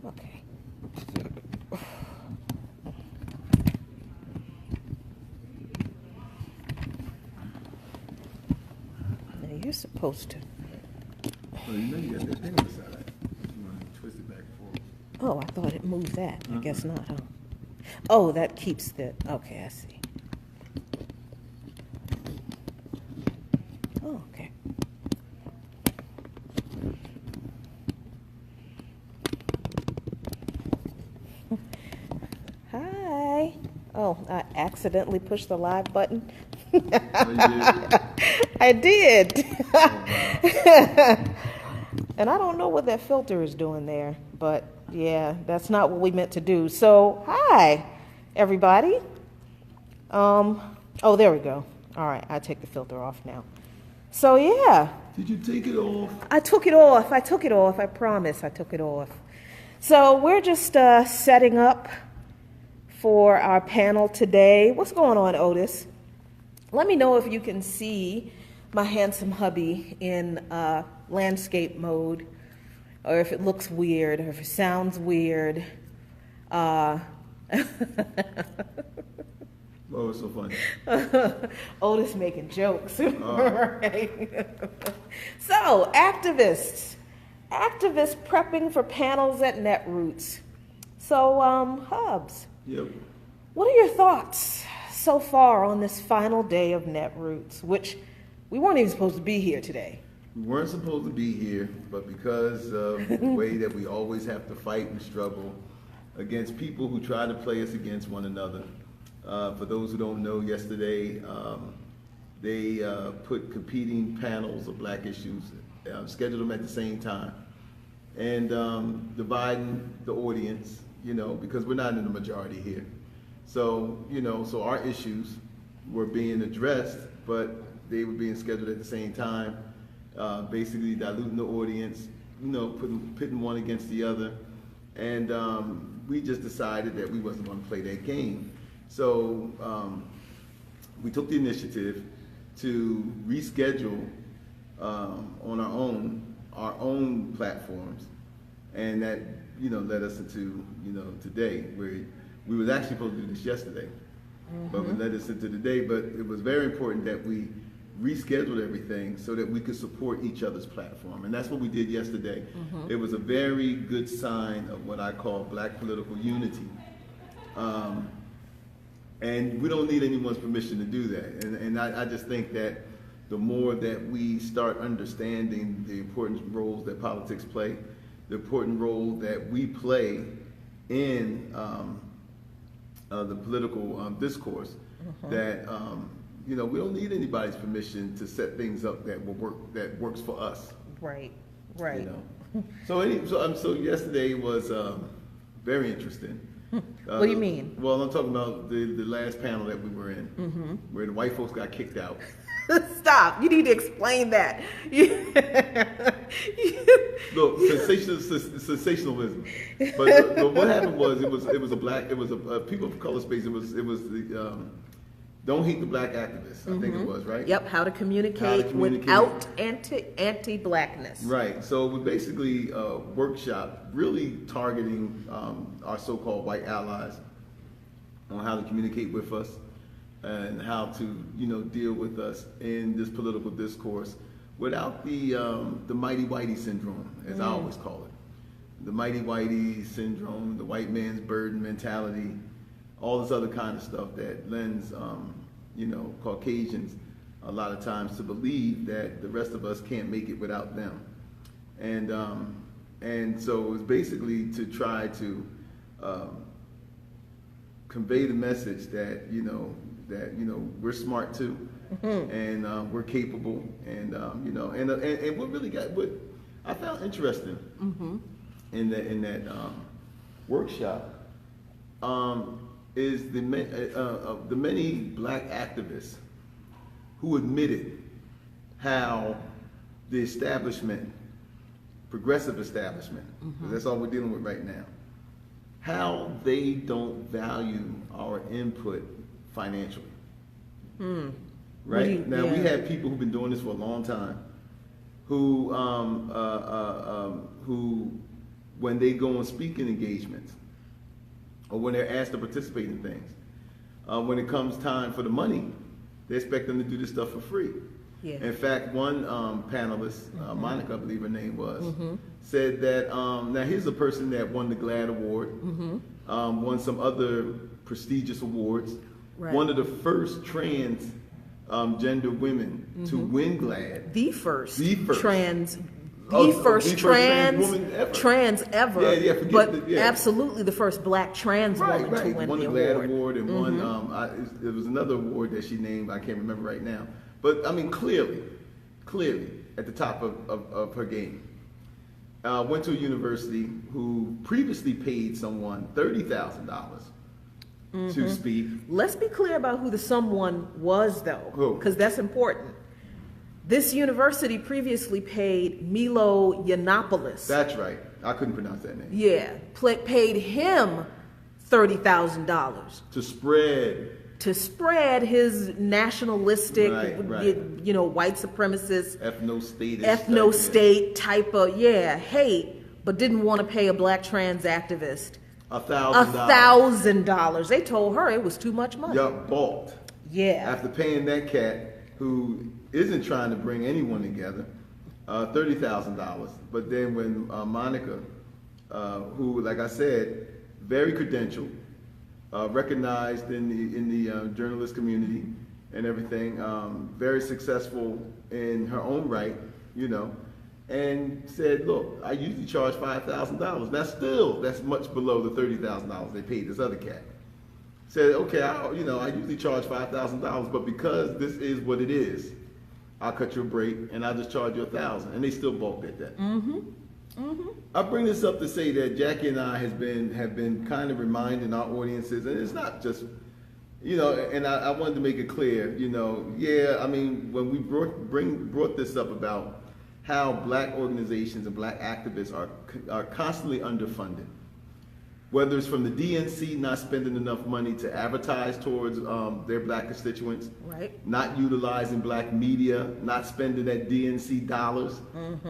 Okay. Now you're supposed to. Well, you know you got that thing on the side. You want to twist it back forward. Oh, I thought it moved that. I guess not, huh? Oh, that keeps the. Okay, I see. Oh, okay. Hi. Oh, I accidentally pushed the live button. Oh, you did? I did. Oh, wow. And I don't know what that filter is doing there, but yeah, that's not what we meant to do. So, hi, everybody. Oh, there we go. All right, I take the filter off now. So, yeah. Did you take it off? I took it off. I promise I took it off. So, we're just setting up for our panel today. What's going on, Otis? Let me know if you can see my handsome hubby in landscape mode, or if it looks weird, or if it sounds weird. Oh, it's so funny. Otis making jokes. Oh. Right? So, activists prepping for panels at Netroots. So, Hubs, Yep. what are your thoughts so far on this final day of Netroots, which we weren't even supposed to be here today? We weren't supposed to be here, but because of the way that we always have to fight and struggle against people who try to play us against one another. For those who don't know, yesterday they put competing panels of black issues, scheduled them at the same time, and dividing the audience, because we're not in the majority here. So, so our issues were being addressed, but they were being scheduled at the same time, basically diluting the audience, pitting one against the other. And we just decided that we wasn't going to play that game. So we took the initiative to reschedule on our own platforms. And that, led us into, today, where we was actually supposed to do this yesterday, but we led us into today. But it was very important that we rescheduled everything so that we could support each other's platform. And that's what we did yesterday. It was a very good sign of what I call black political unity. And we don't need anyone's permission to do that. And I just think that the more that we start understanding the important roles that politics play, the important role that we play in the political discourse, that we don't need anybody's permission to set things up that works for us. Right. So yesterday was very interesting. What do you mean? Well, I'm talking about the last panel that we were in, where the white folks got kicked out. Stop! You need to explain that. Look, sensationalism. But what happened was it was a people of color space. It was the don't hate the black activists. I think it was, right. Yep. How to communicate without anti-blackness. Right. So it was basically a workshop really targeting our so-called white allies on how to communicate with us and how to deal with us in this political discourse without the mighty whitey syndrome, as I always call it. The mighty whitey syndrome, the white man's burden mentality, all this other kind of stuff that lends Caucasians a lot of times to believe that the rest of us can't make it without them. And so it was basically to try to convey the message that we're smart too, and we're capable, and what really what I found interesting in that workshop is the many black activists who admitted how the establishment, progressive establishment, because that's all we're dealing with right now, how they don't value our input financially. Right? Now, we have people who've been doing this for a long time who when they go on speaking engagements or when they're asked to participate in things. When it comes time for the money, they expect them to do this stuff for free. Yeah. In fact, one panelist, Monica, I believe her name was, said that, now here's a person that won the GLAAD Award, won some other prestigious awards, one of the first trans gender women to win GLAAD. The first trans woman ever. Trans ever. But absolutely the first black trans woman to win won the GLAAD award. and won, it was another award that she named, I can't remember right now. But I mean, clearly at the top of her game. Went to a university who previously paid someone $30,000 to speak. Let's be clear about who the someone was, though, because that's important. This university previously paid Milo Yiannopoulos. That's right. I couldn't pronounce that name. Yeah, paid him $30,000 to spread his nationalistic, right. White supremacist, ethno-state type of hate, but didn't want to pay a black trans activist $1,000. They told her it was too much money. Yup, balked. Yeah. After paying that cat who isn't trying to bring anyone together, $30,000. But then when Monica, who, like I said, very credentialed, recognized in the journalist community and everything, very successful in her own right, and said, look, I usually charge $5,000. That's much below the $30,000 they paid this other cat. Said, okay, I usually charge $5,000, but because this is what it is, I'll cut you a break and I'll just charge you $1,000. And they still balked at that. I bring this up to say that Jackie and I have been kind of reminding our audiences, and it's not just, and I wanted to make it clear, when we brought this up about how black organizations and black activists are constantly underfunded, whether it's from the DNC not spending enough money to advertise towards their black constituents, not utilizing black media, not spending that DNC dollars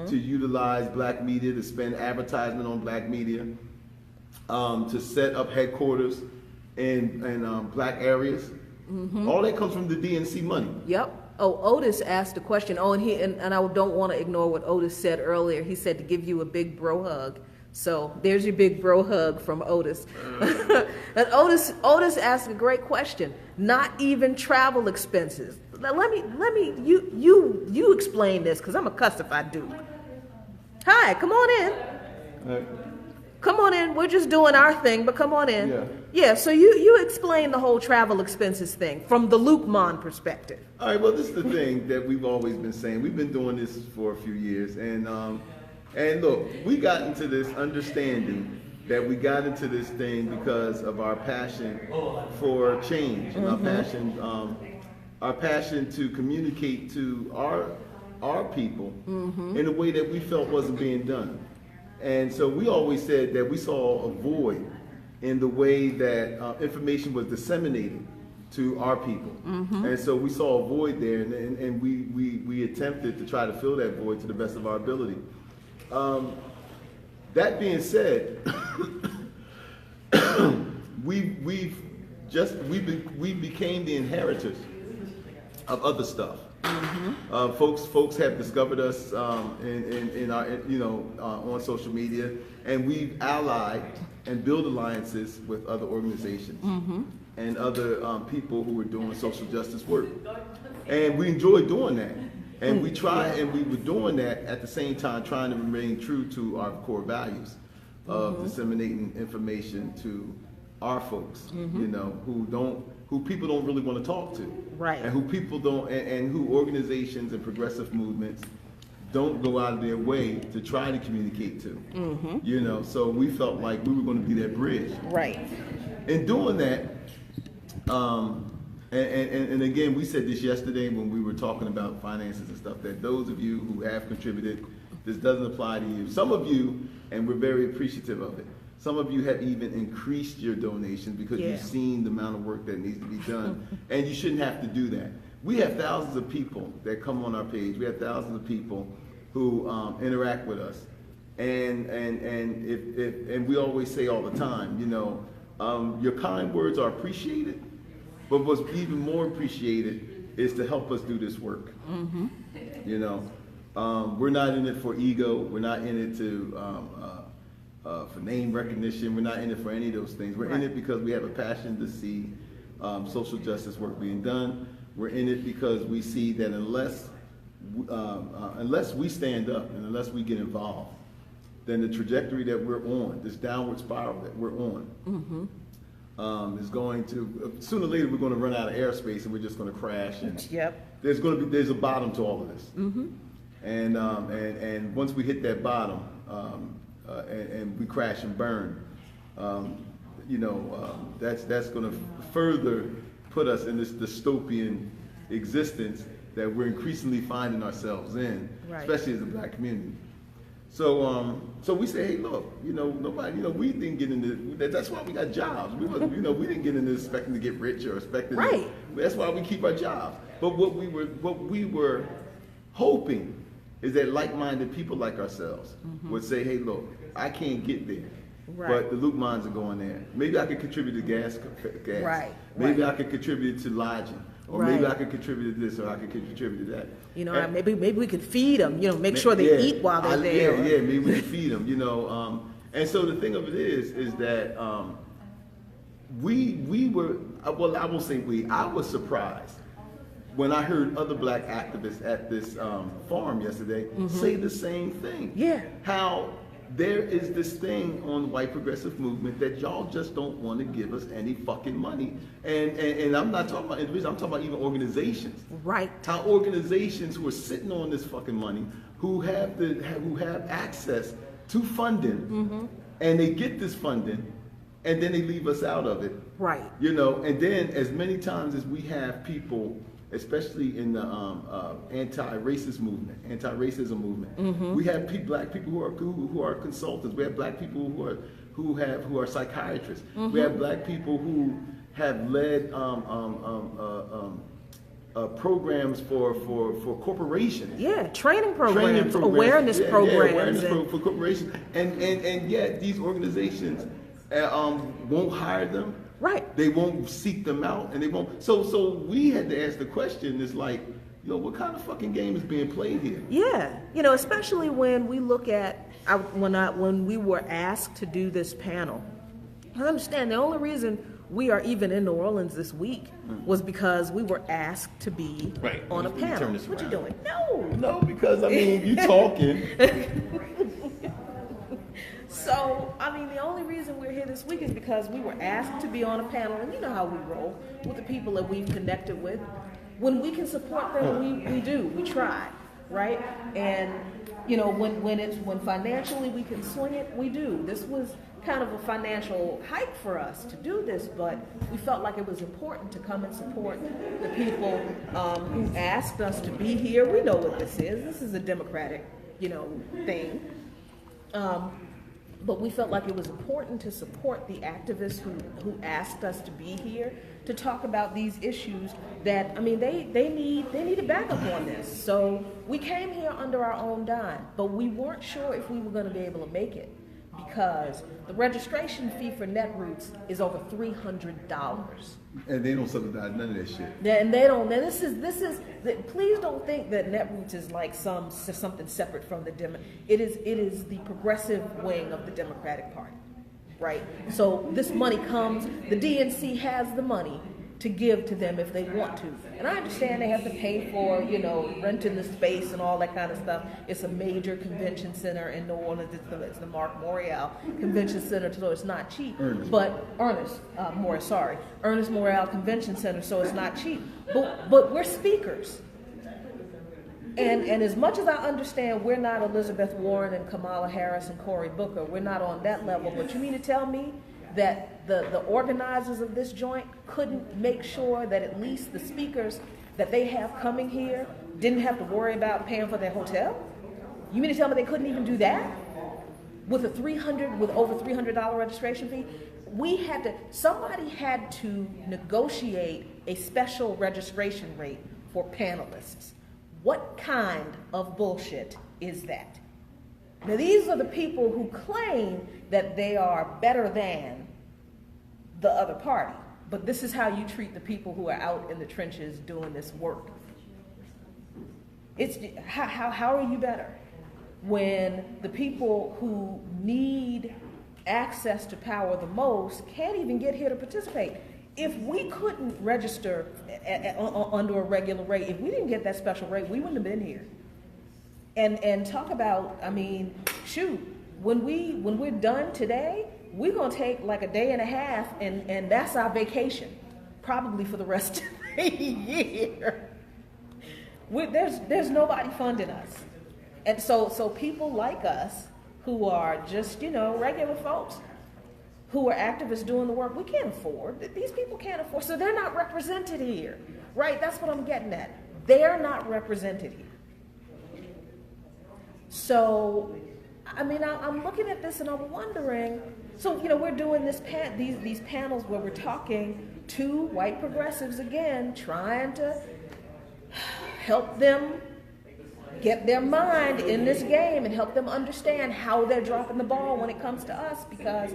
to utilize black media to spend advertisement on black media, to set up headquarters in black areas. All that comes from the DNC money. Yep. Oh, Otis asked a question. Oh, and I don't want to ignore what Otis said earlier. He said to give you a big bro hug. So there's your big bro hug from Otis. And Otis asked a great question. Not even travel expenses. Now, you explain this, because I'm a cussified dude. Hi, come on in. Come on in. We're just doing our thing, but come on in. Yeah, so you explain the whole travel expenses thing from the Luqman perspective. All right, well, this is the thing that we've always been saying. We've been doing this for a few years, and look, we got into this understanding that we got into this thing because of our passion for change and our passion to communicate to our people in a way that we felt wasn't being done. And so we always said that we saw a void in the way that information was disseminated to our people. And so we saw a void there, and we attempted to try to fill that void to the best of our ability. That being said, we became the inheritors of other stuff. Folks have discovered us in our on social media, and we've allied and built alliances with other organizations and other people who are doing social justice work, and we enjoy doing that. And we were doing that at the same time, trying to remain true to our core values of disseminating information to our folks, who people don't really want to talk to, and who people don't, and who organizations and progressive movements don't go out of their way to try to communicate to, So we felt like we were going to be that bridge. In doing that, and again, we said this yesterday when we were talking about finances and stuff, that those of you who have contributed, this doesn't apply to you. Some of you, and we're very appreciative of it, some of you have even increased your donations because you've seen the amount of work that needs to be done, and you shouldn't have to do that. We have thousands of people that come on our page. We have thousands of people who interact with us. And we always say all the time, your kind words are appreciated, but what's even more appreciated is to help us do this work. Mm-hmm. We're not in it for ego. We're not in it for name recognition. We're not in it for any of those things. We're in it because we have a passion to see social justice work being done. We're in it because we see that unless we stand up and unless we get involved, then the trajectory that we're on, this downward spiral that we're on, is going to, sooner or later we're going to run out of airspace and we're just going to crash. And there's a bottom to all of this. Mm-hmm. And once we hit that bottom and we crash and burn, that's going to further put us in this dystopian existence that we're increasingly finding ourselves in, especially as a black community. So we say, hey, look, nobody, we didn't get into. That's why we got jobs. We didn't get into expecting to get rich or expecting. Right. That's why we keep our jobs. But what we were hoping is that like-minded people like ourselves would say, hey, look, I can't get there. Right. But the Luqmans are going there. Maybe I could contribute to gas. Right. Maybe I could contribute to lodging. Or maybe I could contribute to this, or I could contribute to that. Maybe we could feed them. Make sure they eat while they're there. Maybe we could feed them. And so the thing of it is that we were. Well, I will say we. I was surprised when I heard other black activists at this forum yesterday say the same thing. Yeah. How there is this thing on the white progressive movement that y'all just don't want to give us any fucking money. And I'm not talking about individuals, I'm talking about even organizations. Right. How organizations who are sitting on this fucking money, who have access to funding, and they get this funding, and then they leave us out of it. Right. And then as many times as we have people, especially in the anti-racism movement, we have black people who are consultants. We have black people who are psychiatrists. We have black people who have led programs for corporations. Yeah, training programs, awareness programs, for corporations, and yet these organizations won't hire them. Right. They won't seek them out, and they won't. So we had to ask the question: is like, what kind of fucking game is being played here? Yeah, especially when we look at when we were asked to do this panel. I understand the only reason we are even in New Orleans this week was because we were asked to be on a panel. What you doing? No, because you talking. So, the only reason we're here this week is because we were asked to be on a panel, and you know how we roll with the people that we've connected with. When we can support them, we do. We try, right? And, when financially we can swing it, we do. This was kind of a financial hike for us to do this, but we felt like it was important to come and support the people who asked us to be here. We know what this is. This is a democratic, thing. But we felt like it was important to support the activists who asked us to be here to talk about these issues that, they need a backup on this. So we came here under our own dime, but we weren't sure if we were going to be able to make it because the registration fee for Netroots is over $300. And they don't subsidize none of that shit. And they don't. And this is. Please don't think that Netroots is like something separate from the It is the progressive wing of the Democratic Party, right? So this money comes. The DNC has the money to give to them if they want to. And I understand they have to pay for, renting the space and all that kind of stuff. It's a major convention center in New Orleans. It's the Mark Morial Convention Center, so it's not cheap. Ernest Morial Convention Center, so it's not cheap. But we're speakers. And as much as I understand we're not Elizabeth Warren and Kamala Harris and Cory Booker, we're not on that level, but you mean to tell me that the organizers of this joint couldn't make sure that at least the speakers that they have coming here didn't have to worry about paying for their hotel? You mean to tell me they couldn't even do that? With over $300 registration fee? Somebody had to negotiate a special registration rate for panelists. What kind of bullshit is that? Now, these are the people who claim that they are better than the other party. But this is how you treat the people who are out in the trenches doing this work. It's how are you better when the people who need access to power the most can't even get here to participate? If we couldn't register under a regular rate, if we didn't get that special rate, we wouldn't have been here. And talk about, I mean, shoot, when we're done today, we're gonna take like a day and a half, and that's our vacation, probably for the rest of the year. There's nobody funding us, and so people like us who are just regular folks, who are activists doing the work, we can't afford. These people can't afford, so they're not represented here, right? That's what I'm getting at. They're not represented here. So, I mean, I'm looking at this and I'm wondering, so, we're doing these panels where we're talking to white progressives again, trying to help them get their mind in this game and help them understand how they're dropping the ball when it comes to us, because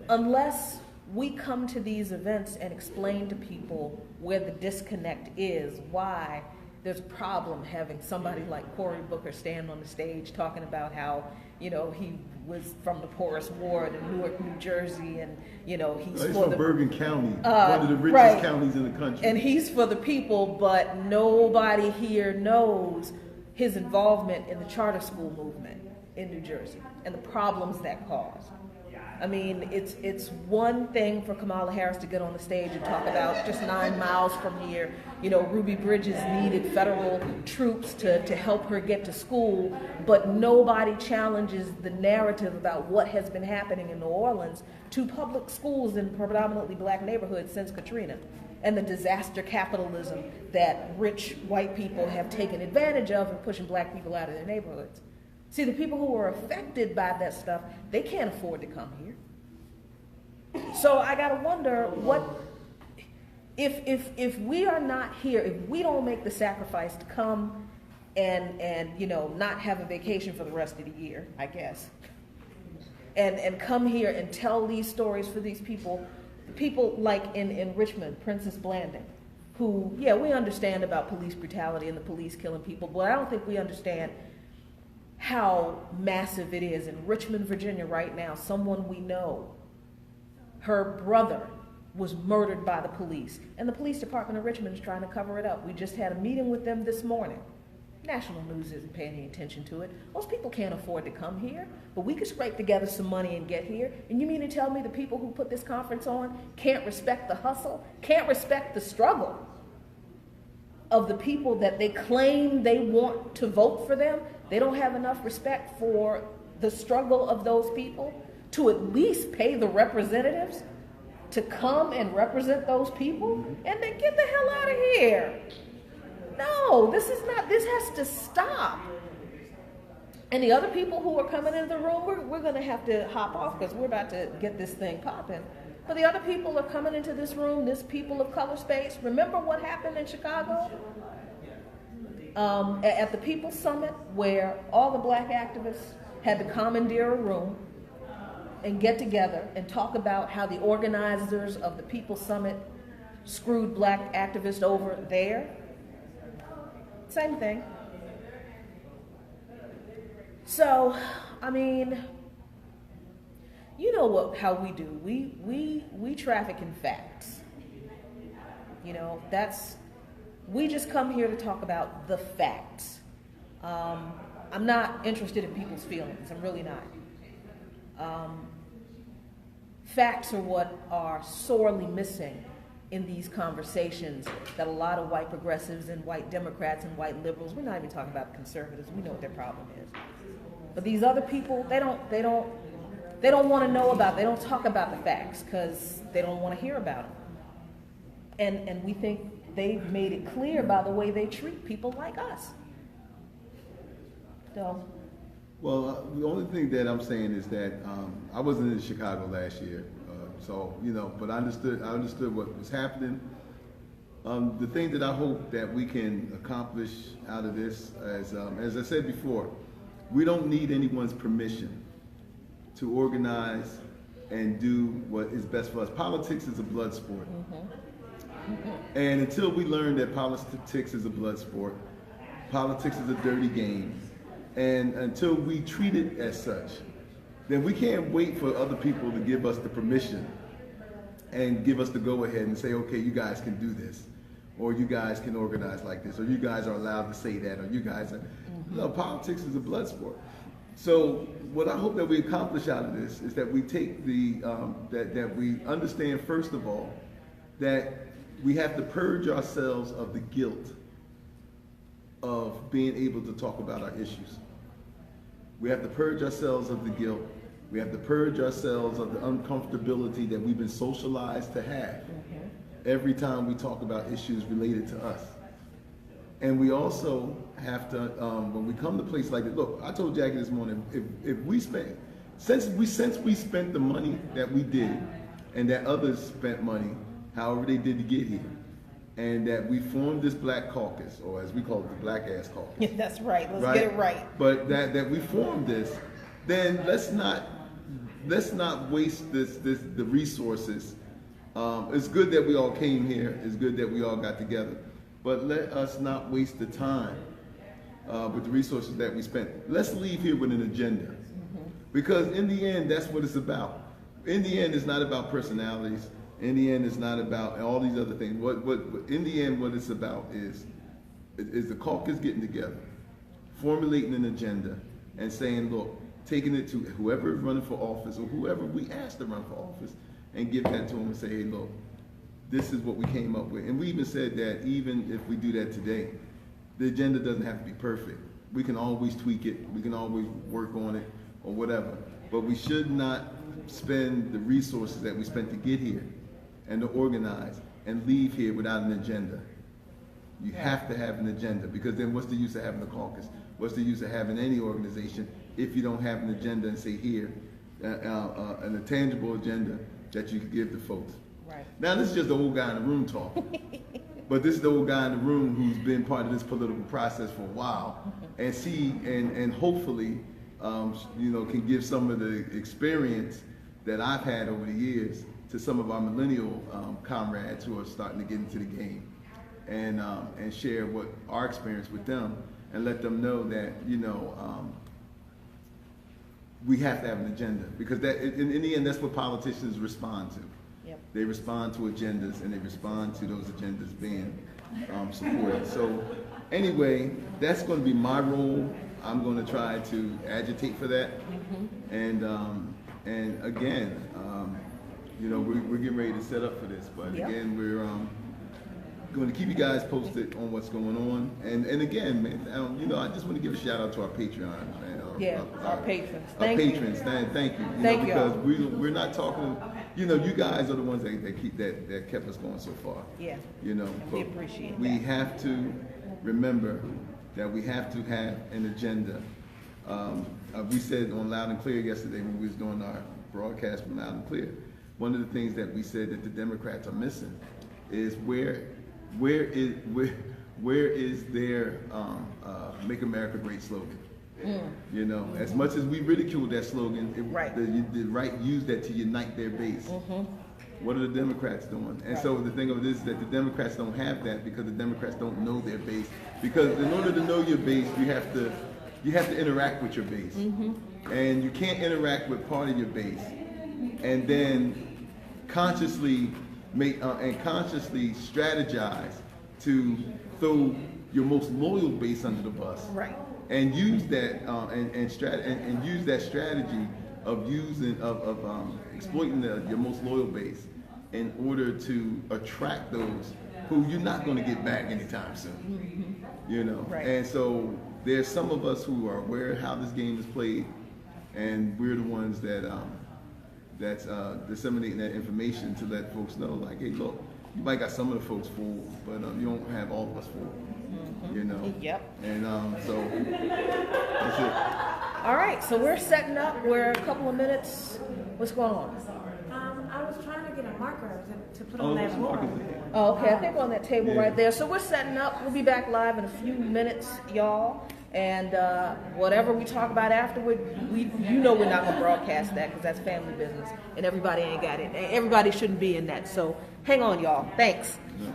unless we come to these events and explain to people where the disconnect is, why there's a problem having somebody like Cory Booker stand on the stage talking about how, he was from the poorest ward in Newark, New Jersey, and, he's from Bergen County, one of the richest counties in the country. And he's for the people, but nobody here knows his involvement in the charter school movement in New Jersey and the problems that caused. I mean, it's one thing for Kamala Harris to get on the stage and talk about just 9 miles from here, Ruby Bridges needed federal troops to help her get to school, but nobody challenges the narrative about what has been happening in New Orleans to public schools in predominantly black neighborhoods since Katrina, and the disaster capitalism that rich white people have taken advantage of and pushing black people out of their neighborhoods. See, the people who are affected by that stuff, they can't afford to come here. So I gotta wonder what, if we are not here, if we don't make the sacrifice to come and not have a vacation for the rest of the year, I guess, and come here and tell these stories for these people like in Richmond, Princess Blanding, who, we understand about police brutality and the police killing people, but I don't think we understand how massive it is. In Richmond, Virginia right now, someone we know, her brother was murdered by the police, and the police department of Richmond is trying to cover it up. We just had a meeting with them this morning. National news isn't paying any attention to it. Most people can't afford to come here, but we could scrape together some money and get here. And you mean to tell me the people who put this conference on can't respect the hustle, can't respect the struggle of the people that they claim they want to vote for them? They don't have enough respect for the struggle of those people to at least pay the representatives to come and represent those people, and then get the hell out of here. No, this has to stop. And the other people who are coming into the room, we're going to have to hop off because we're about to get this thing popping. But the other people are coming into this room, this people of color space. Remember what happened in Chicago? At the People's Summit, where all the black activists had to commandeer a room and get together and talk about how the organizers of the People's Summit screwed black activists over there. Same thing. So, I mean, you know how we do. We traffic in facts. We just come here to talk about the facts. I'm not interested in people's feelings. I'm really not. Facts are what are sorely missing in these conversations that a lot of white progressives and white Democrats and white liberals, we're not even talking about conservatives, we know what their problem is. But these other people, they don't want to know about, they don't talk about the facts because they don't want to hear about them. And we think they've made it clear by the way they treat people like us. So. Well, the only thing that I'm saying is that I wasn't in Chicago last year, but I understood what was happening. The thing that I hope that we can accomplish out of this, as I said before, we don't need anyone's permission to organize and do what is best for us. Politics is a blood sport. And until we learn that politics is a blood sport, politics is a dirty game, and until we treat it as such, then we can't wait for other people to give us the permission and give us the go-ahead and say, okay, you guys can do this, or you guys can organize like this, or you guys are allowed to say that, or you guys are... No, politics is a blood sport. So what I hope that we accomplish out of this is that we take that we understand, first of all, that we have to purge ourselves of the guilt of being able to talk about our issues. We have to purge ourselves of the guilt. We have to purge ourselves of the uncomfortability that we've been socialized to have every time we talk about issues related to us. And we also have to, when we come to places like this, look, I told Jackie this morning, if we spent, since we spent the money that we did, and that others spent money, however they did to get here, and that we formed this Black Caucus, or as we call it, the Black Ass Caucus. That's right. Let's get it right. But that we formed this, then let's not waste the resources. It's good that we all came here. It's good that we all got together. But let us not waste the time with the resources that we spent. Let's leave here with an agenda. Because in the end, that's what it's about. In the end, it's not about personalities. In the end, it's not about all these other things. In the end, what it's about is the caucus getting together, formulating an agenda, and saying, look, taking it to whoever is running for office or whoever we ask to run for office, and give that to them and say, hey, look, this is what we came up with. And we even said that even if we do that today, the agenda doesn't have to be perfect. We can always tweak it. We can always work on it or whatever. But we should not spend the resources that we spent to get here and to organize and leave here without an agenda. You have to have an agenda, because then what's the use of having a caucus? What's the use of having any organization if you don't have an agenda and say here, a tangible agenda that you can give to folks? Right. Now, this is just the old guy in the room talking. But this is the old guy in the room who's been part of this political process for a while, and hopefully, can give some of the experience that I've had over the years to some of our millennial comrades who are starting to get into the game, and share what our experience with them, and let them know that we have to have an agenda, because that in the end, that's what politicians respond to. Yep. They respond to agendas, and they respond to those agendas being supported. So anyway, that's going to be my role. I'm going to try to agitate for that. And again, we're getting ready to set up for this. But again, we're going to keep you guys posted on what's going on. And again, man, I just want to give a shout out to our Patreon. Our patrons. Thank you. Thank you. Thank you. Because we're not talking. You guys are the ones that kept us going so far. Yeah. We appreciate that. We have to remember that we have to have an agenda. We said on Loud and Clear yesterday when we was doing our broadcast from Loud and Clear, one of the things that we said that the Democrats are missing is where is their "Make America Great" slogan. As much as we ridiculed that slogan, the right used that to unite their base. What are the Democrats doing? And so the thing of it is that the Democrats don't have that, because the Democrats don't know their base. Because in order to know your base, you have to interact with your base, and you can't interact with part of your base and then consciously strategize to throw your most loyal base under the bus. Right. And use that and use that strategy of exploiting your most loyal base in order to attract those who you're not going to get back anytime soon. Right. And so there's some of us who are aware of how this game is played, and we're the ones that's disseminating that information to let folks know, like, hey, look, you might got some of the folks fooled, but you don't have all of us fooled. Yep. And so that's it. All right, so we're setting up. We're a couple of minutes. What's going on? I was trying to get a marker to put on that board. Oh, okay, I think on that table right there. So we're setting up. We'll be back live in a few minutes, y'all. And whatever we talk about afterward, you know we're not going to broadcast that because that's family business, and everybody ain't got it. Everybody shouldn't be in that. So hang on, y'all. Thanks. Yeah.